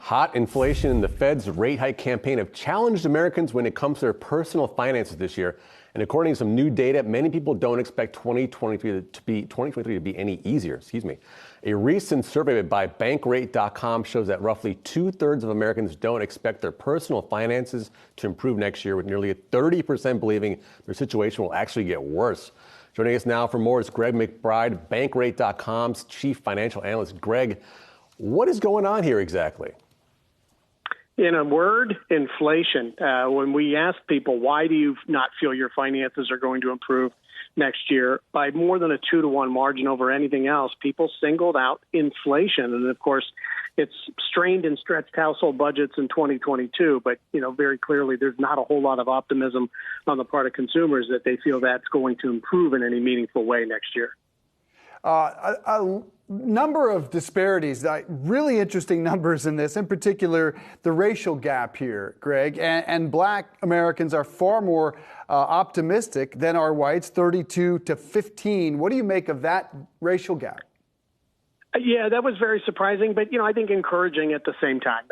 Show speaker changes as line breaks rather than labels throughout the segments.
Hot inflation and the Fed's rate hike campaign have challenged Americans when it comes to their personal finances this year. And according to some new data, many people don't expect 2023 to be any easier. A recent survey by Bankrate.com shows that roughly 2/3 of Americans don't expect their personal finances to improve next year, with nearly 30% believing their situation will actually get worse. Joining us now for more is Greg McBride, Bankrate.com's chief financial analyst. Greg, what is going on here exactly?
In a word, inflation. When we ask people, why do you not feel your finances are going to improve next year, by more than a 2-to-1 margin over anything else, people singled out inflation. And of course, it's strained and stretched household budgets in 2022. But, very clearly, there's not a whole lot of optimism on the part of consumers that they feel that's going to improve in any meaningful way next year.
A number of disparities, really interesting numbers in this, in particular, the racial gap here, Greg, and black Americans are far more optimistic than are whites, 32 to 15. What do you make of that racial gap?
Yeah, that was very surprising, but, I think encouraging at the same time.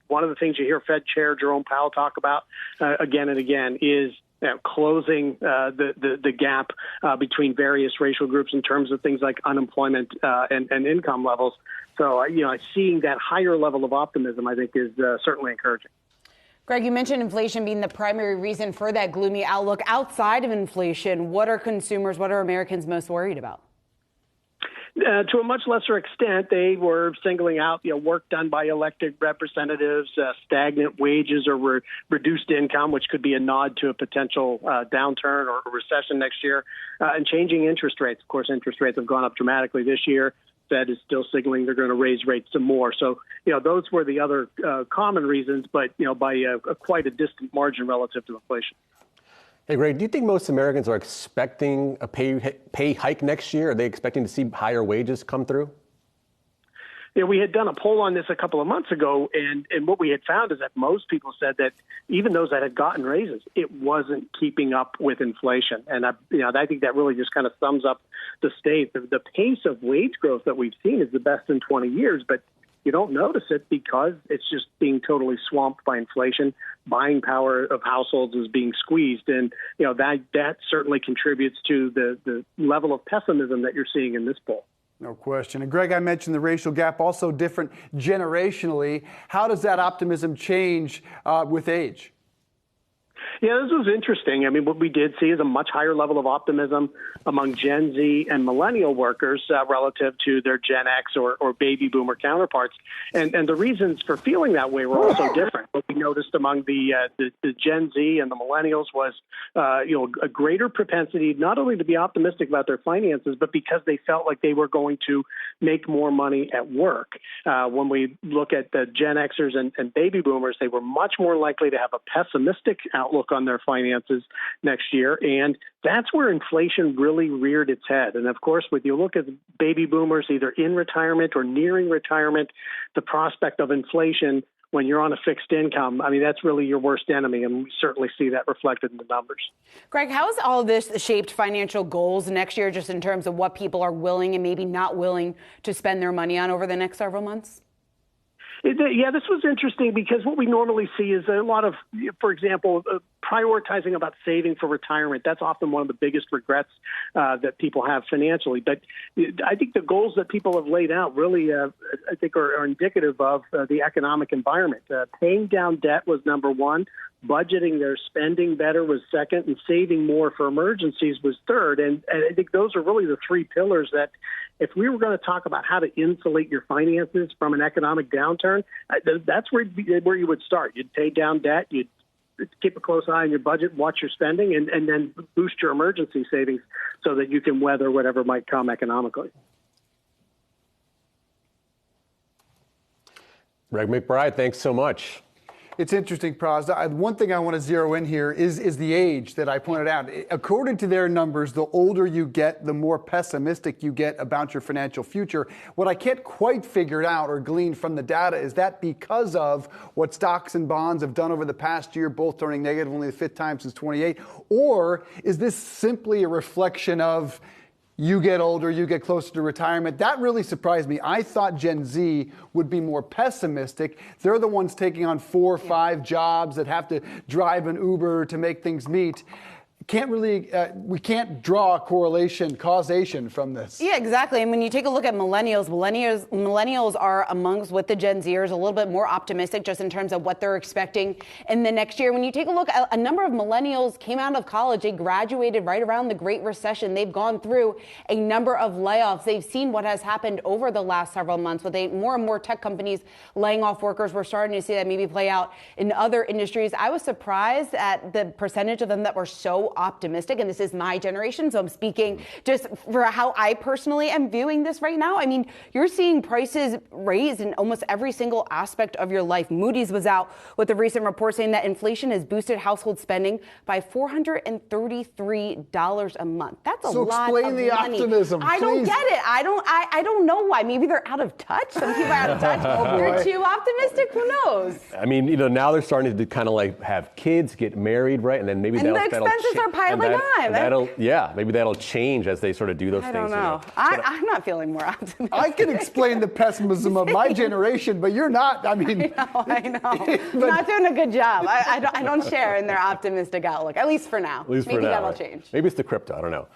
One of the things you hear Fed Chair Jerome Powell talk about again and again is closing the gap between various racial groups in terms of things like unemployment and income levels. So, seeing that higher level of optimism, I think, is certainly encouraging.
Greg, you mentioned inflation being the primary reason for that gloomy outlook. Outside of inflation, what are Americans most worried about?
To a much lesser extent, they were singling out work done by elected representatives, stagnant wages or reduced income, which could be a nod to a potential downturn or a recession next year, and changing interest rates. Of course, interest rates have gone up dramatically this year. Fed is still signaling they're going to raise rates some more. So, those were the other common reasons, but, by quite a distant margin relative to inflation.
Hey, Greg, do you think most Americans are expecting a pay hike next year? Are they expecting to see higher wages come through?
Yeah, we had done a poll on this a couple of months ago, and what we had found is that most people said that even those that had gotten raises, it wasn't keeping up with inflation. And I think that really just kind of sums up the state. The pace of wage growth that we've seen is the best in 20 years, but you don't notice it because it's just being totally swamped by inflation. Buying power of households is being squeezed. And, that certainly contributes to the level of pessimism that you're seeing in this poll.
No question. And Greg, I mentioned the racial gap, also different generationally. How does that optimism change with age?
Yeah, this was interesting. I mean, what we did see is a much higher level of optimism among Gen Z and millennial workers relative to their Gen X or baby boomer counterparts. And the reasons for feeling that way were also different. What we noticed among the Gen Z and the millennials was, a greater propensity not only to be optimistic about their finances, but because they felt like they were going to make more money at work. When we look at the Gen Xers and baby boomers, they were much more likely to have a pessimistic outlook on their finances next year. And that's where inflation really reared its head. And of course, when you look at baby boomers either in retirement or nearing retirement, the prospect of inflation when you're on a fixed income, I mean, that's really your worst enemy. And we certainly see that reflected in the numbers.
Greg, how has all of this shaped financial goals next year, just in terms of what people are willing and maybe not willing to spend their money on over the next several months?
Yeah, this was interesting because what we normally see is a lot of, for example, prioritizing about saving for retirement. That's often one of the biggest regrets that people have financially. But I think the goals that people have laid out really, I think, are indicative of the economic environment. Paying down debt was number one. Budgeting their spending better was second, and saving more for emergencies was third. And I think those are really the three pillars that, if we were going to talk about how to insulate your finances from an economic downturn, that's where you would start. You'd pay down debt, you'd keep a close eye on your budget, watch your spending, and then boost your emergency savings so that you can weather whatever might come economically.
Greg McBride, thanks so much.
It's interesting, Pras. One thing I want to zero in here is the age that I pointed out. According to their numbers, the older you get, the more pessimistic you get about your financial future. What I can't quite figure out or glean from the data is that because of what stocks and bonds have done over the past year, both turning negative only the fifth time since 28, or is this simply a reflection of you get older, you get closer to retirement. That really surprised me. I thought Gen Z would be more pessimistic. They're the ones taking on 4 or 5 jobs that have to drive an Uber to make things meet. We can't draw a causation from this.
Yeah, exactly. And when you take a look at millennials are amongst with the Gen Zers a little bit more optimistic just in terms of what they're expecting in the next year. When you take a look at a number of millennials came out of college, they graduated right around the Great Recession. They've gone through a number of layoffs. They've seen what has happened over the last several months with more and more tech companies laying off workers. We're starting to see that maybe play out in other industries. I was surprised at the percentage of them that were so optimistic, and this is my generation, so I'm speaking just for how I personally am viewing this right now. I mean, you're seeing prices raise in almost every single aspect of your life. Moody's was out with a recent report saying that inflation has boosted household spending by $433 a month. That's a lot of money.
So explain the optimism,
I don't get it. I don't know why. Maybe they're out of touch. Some people are out of touch. They're too optimistic. Who knows?
I mean, now they're starting to kind of like have kids, get married, right? And then maybe
the expenses are piling on.
Maybe that'll change as they sort of do those things.
I don't know. I'm not feeling more optimistic.
I can explain the pessimism of my generation, but you're not. I mean,
I know. Not doing a good job. I don't share in their optimistic outlook, at least for now.
Maybe
that'll change.
Maybe it's the crypto. I don't know.